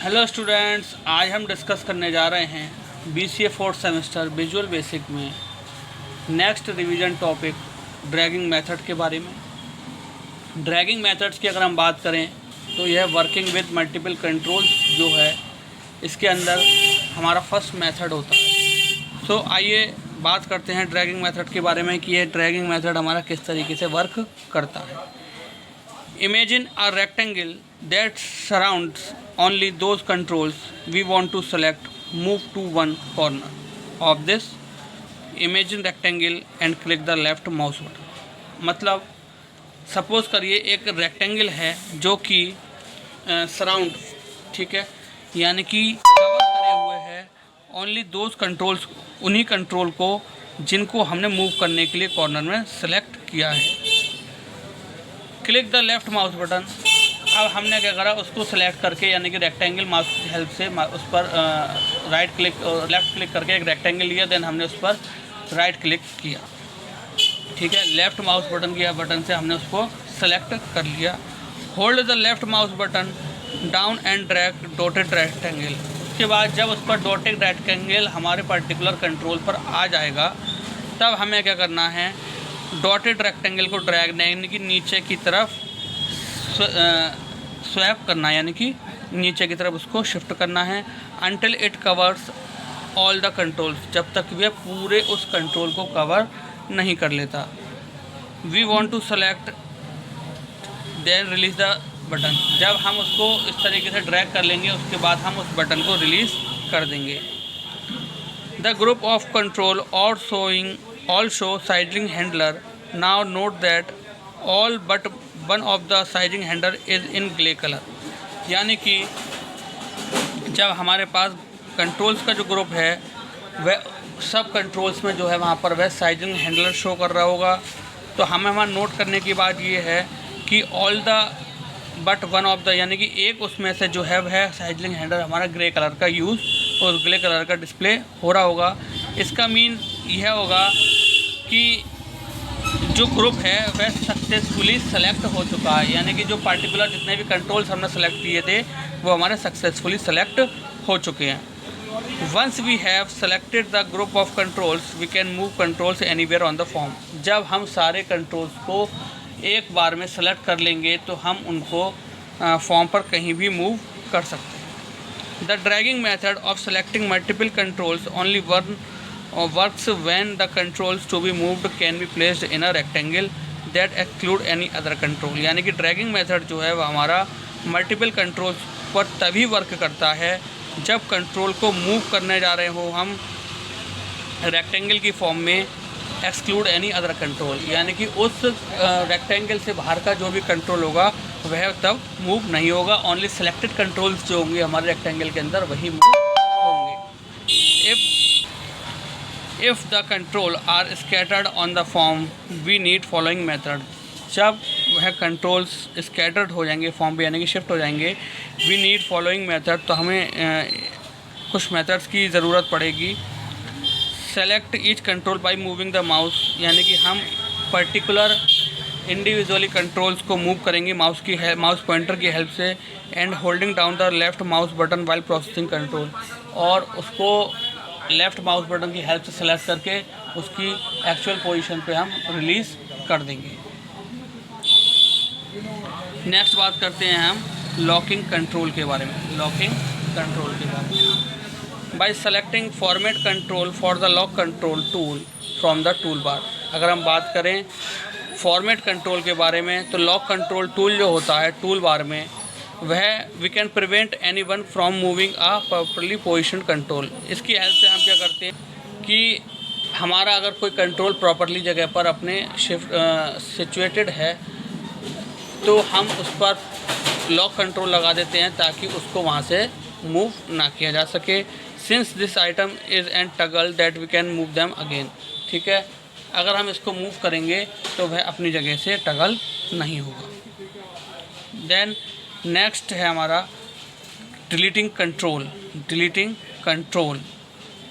Hello students, आज हम discuss करने जा रहे हैं BCA fourth semester visual basic में next revision topic dragging method के बारे में। ड्रैगिंग मेथड्स की अगर हम बात करें तो यह वर्किंग विद मल्टीपल कंट्रोल्स जो है इसके अंदर हमारा फर्स्ट मेथड होता है। तो आइए बात करते हैं ड्रैगिंग मेथड के बारे में कि यह ड्रैगिंग मेथड हमारा किस तरीके से वर्क करता है। Imagine a rectangle that surrounds only those controls we want to select. Move to one corner of this imagine rectangle and click the left mouse button। मतलब सपोज करिए एक रेक्टेंगल है जो कि सराउंड, ठीक है, यानी कि कवर करे हुए है ओनली दोज कंट्रोल्स, उन्हीं कंट्रोल को जिनको हमने मूव करने के लिए कॉर्नर में सेलेक्ट किया है। Click the left mouse button. अब हमने क्या करा, उसको सेलेक्ट करके यानी कि रेक्टेंगल माउस की हेल्प से उस पर राइट क्लिक लेफ़्ट क्लिक करके एक रेक्टेंगल लिया, देन हमने उस पर राइट क्लिक किया, ठीक है। लेफ़्ट माउस बटन की बटन से हमने उसको सेलेक्ट कर लिया। Hold the left mouse button down and drag dotted rectangle. उसके बाद जब उस पर डॉटेड रेक्टेंगल हमारे पर्टिकुलर कंट्रोल पर आ जाएगा तब हमें क्या करना है, डॉटेड रेक्टेंगल को ड्रैग यानी कि नीचे की तरफ स्वैप करना, यानी कि नीचे की तरफ उसको शिफ्ट करना है। Until it covers all the controls, जब तक वह पूरे उस कंट्रोल को कवर नहीं कर लेता। We want to select then release the button. जब हम उसको इस तरीके से ड्रैग कर लेंगे उसके बाद हम उस बटन को रिलीज़ कर देंगे। द ग्रुप ऑफ कंट्रोल और showing also sizing handler। now note that all but one of the sizing handler is in gray color। यानी कि जब हमारे पास कंट्रोल्स का जो ग्रुप है वह सब कंट्रोल्स में जो है वहाँ पर वह साइजिंग हैंडलर शो कर रहा होगा। तो हमें वहाँ नोट करने की बात ये है कि all the but one of the, यानी कि एक उसमें से जो है वह साइजिंग हैंडलर हमारा ग्रे कलर का यूज़ और ग्रे कलर का डिस्प्ले हो रहा होगा। इसका मीन यह होगा कि जो ग्रुप है वह सक्सेसफुली सेलेक्ट हो चुका है, यानी कि जो पार्टिकुलर जितने भी कंट्रोल्स हमने सेलेक्ट किए थे वो हमारे सक्सेसफुली सेलेक्ट हो चुके हैं। Once we have selected the group of controls we can move controls anywhere on the form. जब हम सारे कंट्रोल्स को एक बार में सेलेक्ट कर लेंगे तो हम उनको फॉर्म पर कहीं भी मूव कर सकते हैं। The dragging method of selecting multiple controls only one works when the controls to be moved can be placed in a rectangle that exclude any other control। यानी कि ड्रैगिंग मेथड जो है वह हमारा मल्टीपल कंट्रोल्स पर तभी work करता है जब कंट्रोल को मूव करने जा रहे हो हम रेक्टेंगल की फॉर्म में, एक्सक्लूड एनी अदर कंट्रोल, यानी कि उस रेक्टेंगल से बाहर का जो भी कंट्रोल होगा वह तब मूव नहीं होगा। ओनली सेलेक्टेड कंट्रोल्स जो होंगे हमारे रेक्टेंगल के अंदर वही मूव होंगे। If the control are scattered on the form we need following method। जब वह कंट्रोल्स स्कैटर्ड हो जाएंगे फॉर्म पे यानी कि शिफ्ट हो जाएंगे, we need following method, तो हमें कुछ मेथड्स की ज़रूरत पड़ेगी। Select each control by moving the mouse, यानी कि हम पर्टिकुलर इंडिविजुअली कंट्रोल्स को मूव करेंगे माउस पॉइंटर की हेल्प से। And holding down the left mouse button while processing control, और उसको लेफ़्ट माउस बटन की हेल्प से सेलेक्ट करके उसकी एक्चुअल पोजीशन पे हम रिलीज़ कर देंगे। नेक्स्ट बात करते हैं हम लॉकिंग कंट्रोल के बारे में। लॉकिंग कंट्रोल के बारे में bye selecting format control for the lock control tool from the tool bar. अगर हम बात करें फॉर्मेट कंट्रोल के बारे में तो लॉक कंट्रोल टूल जो होता है टूल बार में वह we can prevent any one from moving a properly position control. इसकी हेल्प से हम क्या करते हैं कि हमारा अगर कोई कंट्रोल प्रॉपरली जगह पर अपने शिफ्ट सिचुएटेड है तो हम उस पर लॉक कंट्रोल लगा देते हैं ताकि उसको वहाँ से मूव ना किया जा सके। Since this item is and toggle that we can move them again, ठीक है। अगर हम इसको मूव करेंगे तो वह अपनी जगह से टगल नहीं होगा। देन नेक्स्ट है हमारा deleting control. Deleting control,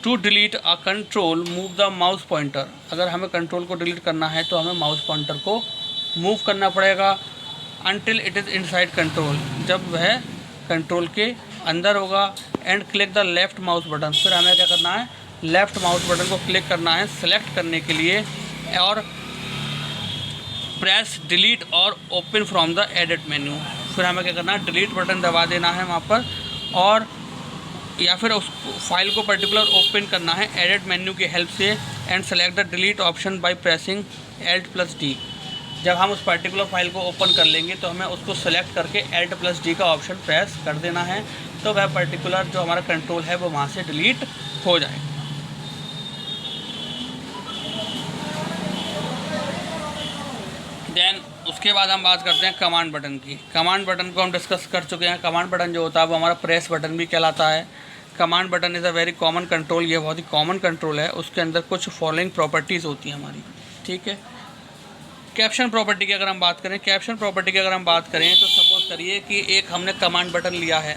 to delete a control move the mouse pointer. अगर हमें कंट्रोल को डिलीट करना है तो हमें माउस पॉइंटर को मूव करना पड़ेगा until it is inside control, जब वह कंट्रोल के अंदर होगा। And click the left mouse button, फिर हमें क्या करना है, लेफ़्ट माउस बटन को क्लिक करना है सेलेक्ट करने के लिए, और प्रेस डिलीट और open from the edit menu. फिर हमें क्या करना है, डिलीट बटन दबा देना है वहाँ पर, और या फिर उस फाइल को पर्टिकुलर ओपन करना है एडिट मेन्यू की हेल्प से, and select the delete option by pressing Alt+D। जब हम उस पर्टिकुलर फाइल को ओपन कर लेंगे तो हमें उसको सेलेक्ट करके Alt+D का ऑप्शन प्रेस कर देना है, तो वह पर्टिकुलर जो हमारा कंट्रोल है वो वहाँ से डिलीट हो जाएगा। देन उसके बाद हम बात करते हैं कमांड बटन की। कमांड बटन को हम डिस्कस कर चुके हैं। कमांड बटन जो होता है वो हमारा प्रेस बटन भी कहलाता है। Command button is a very common control, ये बहुत ही कॉमन कंट्रोल है। उसके अंदर कुछ फॉलोइंग प्रॉपर्टीज़ होती हैं हमारी, ठीक है। कैप्शन प्रॉपर्टी की अगर हम बात करें, कैप्शन प्रॉपर्टी की अगर हम बात करें तो सपोज करिए कि एक हमने कमांड बटन लिया है।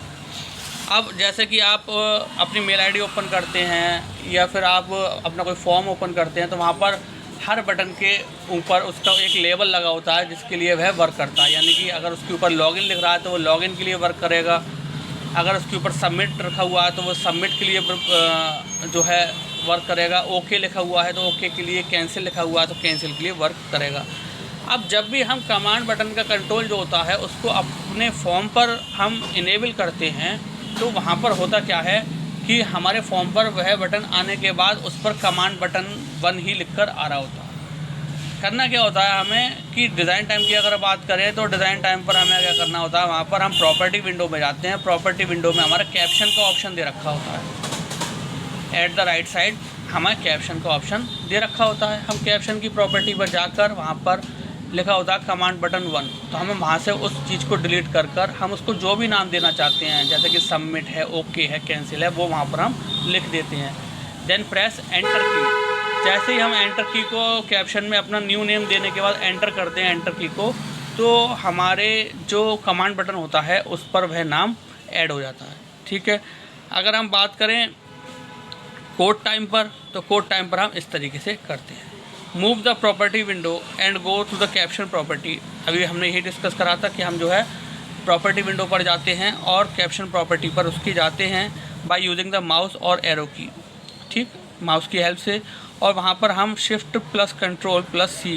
अब जैसे कि आप अपनी मेल आईडी ओपन करते हैं या फिर आप अपना कोई फॉर्म ओपन करते हैं, तो वहाँ पर हर बटन के ऊपर उसका एक लेबल लगा होता है जिसके लिए वह वर्क करता है। यानी कि अगर उसके ऊपर लॉगिन लिख रहा है तो वो लॉगिन के लिए वर्क करेगा, अगर उसके ऊपर सबमिट रखा हुआ है तो वो सबमिट के लिए जो है वर्क करेगा, ओके लिखा हुआ है तो ओके के लिए, कैंसिल लिखा हुआ है तो कैंसिल के लिए वर्क करेगा। अब जब भी हम कमांड बटन का कंट्रोल जो होता है उसको अपने फॉर्म पर हम इनेबल करते हैं, तो वहाँ पर होता क्या है कि हमारे फॉर्म पर वह बटन आने के बाद उस पर कमांड बटन 1 ही लिखकर आ रहा होता है। करना क्या होता है हमें कि डिज़ाइन टाइम की अगर बात करें तो डिज़ाइन टाइम पर हमें क्या करना होता है, वहाँ पर हम प्रॉपर्टी विंडो में जाते हैं। प्रॉपर्टी विंडो में हमारा कैप्शन का ऑप्शन दे रखा होता है। एट द राइट साइड हमें कैप्शन का ऑप्शन दे रखा होता है। हम कैप्शन की प्रॉपर्टी पर जाकर वहाँ पर लिखा होता है कमांड बटन 1, तो हमें वहाँ से उस चीज़ को डिलीट कर हम उसको जो भी नाम देना चाहते हैं, जैसे कि सबमिट है, ओके है, कैंसिल है, वो वहाँ पर हम लिख देते हैं। देन प्रेस एंटर की। जैसे ही हम एंटर की को कैप्शन में अपना न्यू नेम देने के बाद एंटर करते हैं एंटर की को, तो हमारे जो कमांड बटन होता है उस पर वह नाम ऐड हो जाता है, ठीक है। अगर हम बात करें कोड टाइम पर, तो कोड टाइम पर हम इस तरीके से करते हैं। Move the property window and go to the caption property. अभी हमने यही डिस्कस करा था कि हम जो है प्रॉपर्टी विंडो पर जाते हैं और कैप्शन प्रॉपर्टी पर उसकी जाते हैं बाय यूजिंग द माउस और एरो की, ठीक, माउस की हेल्प से। और वहाँ पर हम Shift+Ctrl+C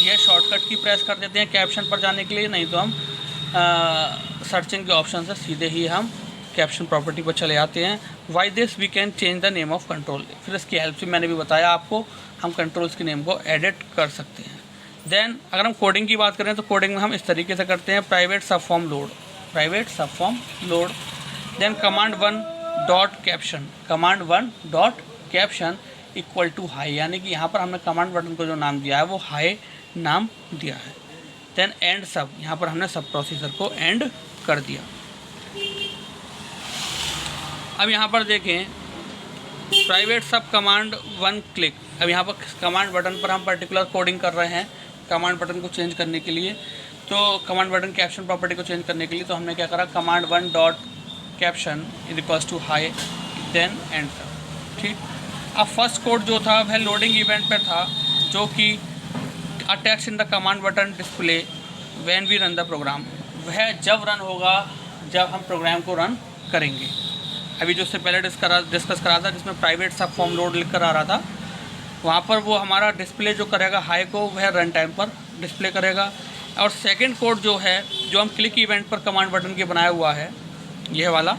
यह शॉर्टकट की प्रेस कर देते हैं कैप्शन पर जाने के लिए, नहीं तो हम सर्चिंग के ऑप्शन से सीधे ही हम कैप्शन प्रॉपर्टी पर चले जाते हैं। By this we can change the name of control. फिर इसकी हेल्प से मैंने भी बताया आपको, हम कंट्रोल्स के नेम को एडिट कर सकते हैं। देन अगर हम कोडिंग की बात करें तो कोडिंग में हम इस तरीके से करते हैं, private subform load, private subform load. Then command 1 dot caption, command 1 dot caption equal to hi, यानी कि यहाँ पर हमने कमांड बटन को जो नाम दिया है वो हाई नाम दिया है। देन एंड सब, यहाँ पर हमने सब प्रोसीजर को एंड कर दिया। अब यहाँ पर देखें प्राइवेट सब कमांड 1 क्लिक। अब यहाँ पर कमांड बटन पर हम पर्टिकुलर कोडिंग कर रहे हैं कमांड बटन को चेंज करने के लिए, तो कमांड बटन कैप्शन प्रॉपर्टी को चेंज करने के लिए तो हमने क्या करा, command 1 dot caption equals to hi then end sub, ठीक। अब फर्स्ट कोड जो था वह लोडिंग इवेंट पर था, जो कि a text in the command button display when we run the program. वह जब रन होगा जब हम प्रोग्राम को रन करेंगे। अभी जो उससे पहले डिस्कस करा था जिसमें प्राइवेट सब फॉर्म लोड लिख कर आ रहा था, वहाँ पर वो हमारा डिस्प्ले जो करेगा हाई को वह रन टाइम पर डिस्प्ले करेगा। और सेकंड कोड जो है जो हम क्लिक इवेंट पर कमांड बटन के बनाया हुआ है यह वाला,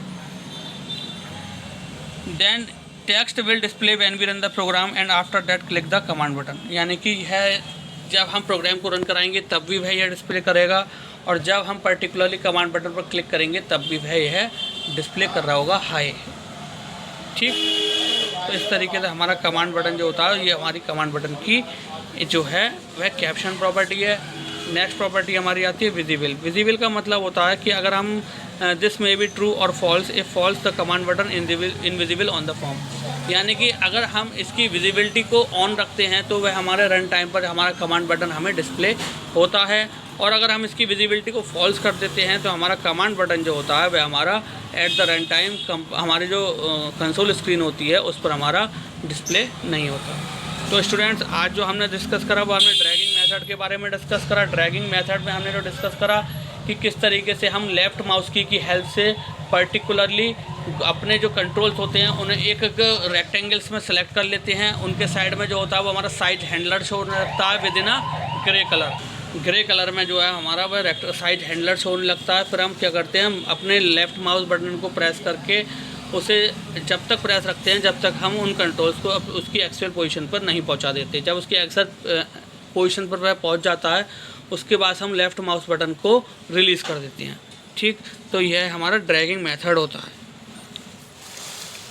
then text will display when we run the program and after that click the command button, यानी कि यह जब हम प्रोग्राम को रन कराएंगे तब भी वह यह डिस्प्ले करेगा, और जब हम पर्टिकुलरली कमांड बटन पर क्लिक करेंगे तब भी वह यह डिस्प्ले कर रहा होगा हाई, ठीक। तो इस तरीके से हमारा कमांड बटन जो होता है ये हमारी कमांड बटन की जो है वह कैप्शन प्रॉपर्टी है। नेक्स्ट प्रॉपर्टी हमारी आती है विजिबल। विजिबल का मतलब होता है कि अगर हम दिस मे बी ट्रू और false, if false the command button invisible on the form, यानी कि अगर हम इसकी विजिबिलिटी को ऑन रखते हैं तो वह हमारे रन टाइम पर हमारा कमांड बटन हमें डिस्प्ले होता है, और अगर हम इसकी विजिबिलिटी को फॉल्स कर देते हैं तो हमारा कमांड बटन जो होता है वह हमारा एट द रन टाइम हमारी जो कंसोल स्क्रीन होती है उस पर हमारा डिस्प्ले नहीं होता। तो स्टूडेंट्स आज जो हमने डिस्कस करा वो हमने ड्रैगिंग मेथड के बारे में डिस्कस करा। ड्रैगिंग मेथड में हमने जो डिस्कस करा कि किस तरीके से हम लेफ़्ट माउस की हेल्प से पर्टिकुलरली अपने जो कंट्रोल्स होते हैं उन्हें एक एक रेक्टेंगल्स में सेलेक्ट कर लेते हैं। उनके साइड में जो होता है वो हमारा साइज हैंडलर शो होने लगता है with in a grey colour में जो है हमारा वह साइज हैंडलर शो होने लगता है। फिर हम क्या करते हैं, हम अपने लेफ़्ट माउस बटन को प्रेस करके उसे जब तक प्रेस रखते हैं जब तक हम उन कंट्रोल्स को उसकी एक्चुअल पोजीशन पर नहीं पहुंचा देते। जब उसकी एक्चुअल पोजीशन पर वह पहुंच जाता है उसके बाद हम लेफ़्ट माउस बटन को रिलीज़ कर देते हैं। ठीक, तो यह हमारा ड्रैगिंग मेथड होता है।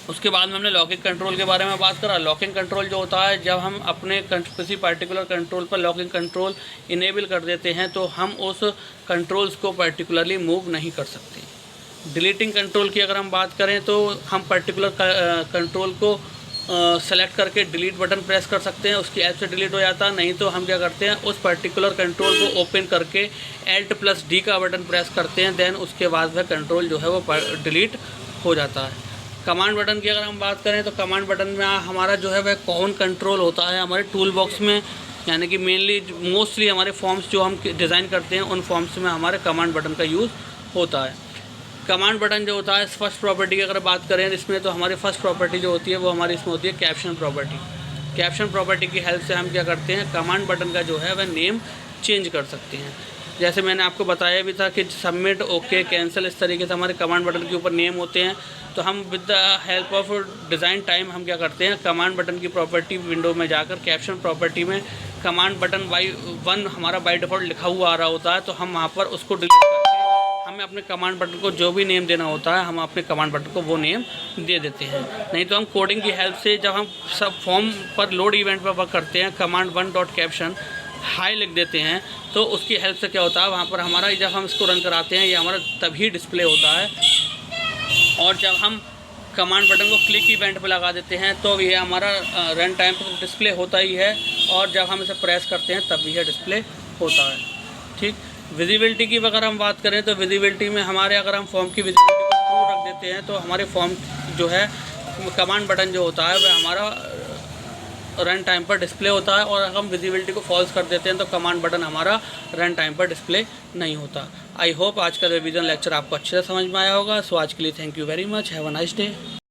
उसके बाद में हमने लॉकिंग कंट्रोल के बारे में बात करा। लॉकिंग कंट्रोल जो होता है, जब हम अपने किसी पर्टिकुलर कंट्रोल पर लॉकिंग कंट्रोल इनेबल कर देते हैं तो हम उस कंट्रोल्स को पर्टिकुलरली मूव नहीं कर सकते। डिलीटिंग कंट्रोल की अगर हम बात करें तो हम पर्टिकुलर कंट्रोल को सेलेक्ट करके डिलीट बटन प्रेस कर सकते हैं, उसकी ऐप से डिलीट हो जाता है। नहीं तो हम क्या करते हैं, उस पर्टिकुलर कंट्रोल को ओपन करके Alt+D का बटन प्रेस करते हैं, देन उसके बाद वह कंट्रोल जो है वो डिलीट हो जाता है। कमांड बटन की अगर हम बात करें तो कमांड बटन में हमारा जो है वह कॉमन कंट्रोल होता है हमारे टूल बॉक्स में, यानी कि मेनली मोस्टली हमारे फॉर्म्स जो हम डिज़ाइन करते हैं उन फॉर्म्स में हमारे कमांड बटन का यूज़ होता है। कमांड बटन जो होता है फर्स्ट प्रॉपर्टी की अगर बात करें इसमें, तो हमारी फर्स्ट प्रॉपर्टी जो होती है वो हमारी इसमें होती है कैप्शन प्रॉपर्टी। कैप्शन प्रॉपर्टी की हेल्प से हम क्या करते हैं, कमांड बटन का जो है वह नेम चेंज कर सकते हैं। जैसे मैंने आपको बताया भी था कि सबमिट, ओके, कैंसिल, इस तरीके से हमारे कमांड बटन के ऊपर नेम होते हैं। तो हम with the help of design time हम क्या करते हैं, कमांड बटन की प्रॉपर्टी विंडो में जाकर कैप्शन प्रॉपर्टी में कमांड बटन Y1 हमारा बाय डिफ़ॉल्ट लिखा हुआ आ रहा होता है, तो हम वहाँ पर उसको डिलीट करके हमें अपने कमांड बटन को जो भी नेम देना होता है हम अपने कमांड बटन को वो नेम दे देते हैं। नहीं तो हम कोडिंग की हेल्प से जब हम सब फॉर्म पर लोड इवेंट पर वर्क करते हैं, command1.caption हाई लिख देते हैं, तो उसकी हेल्प से क्या होता है, वहाँ पर हमारा जब हम इसको रन कराते हैं ये हमारा तभी डिस्प्ले होता है। और जब हम कमांड बटन को क्लिक इवेंट पे लगा देते हैं तो ये हमारा रन टाइम पर डिस्प्ले होता ही है, और जब हम इसे प्रेस करते हैं तब भी यह डिस्प्ले होता है। ठीक, विजिबिलिटी की अगर हम बात करें तो विजिबिलिटी में हमारे अगर हम फॉर्म की विजिबिलिटी को ट्रू रख देते हैं तो हमारे फॉर्म जो है कमांड बटन जो होता है वह हमारा रन टाइम पर डिस्प्ले होता है, और अगर हम विजिबिलिटी को फॉल्स कर देते हैं तो कमांड बटन हमारा रन टाइम पर डिस्प्ले नहीं होता। आई होप आज का रिवीजन लेक्चर आपको अच्छे से समझ में आया होगा। सो आज के लिए thank you very much, have a nice day.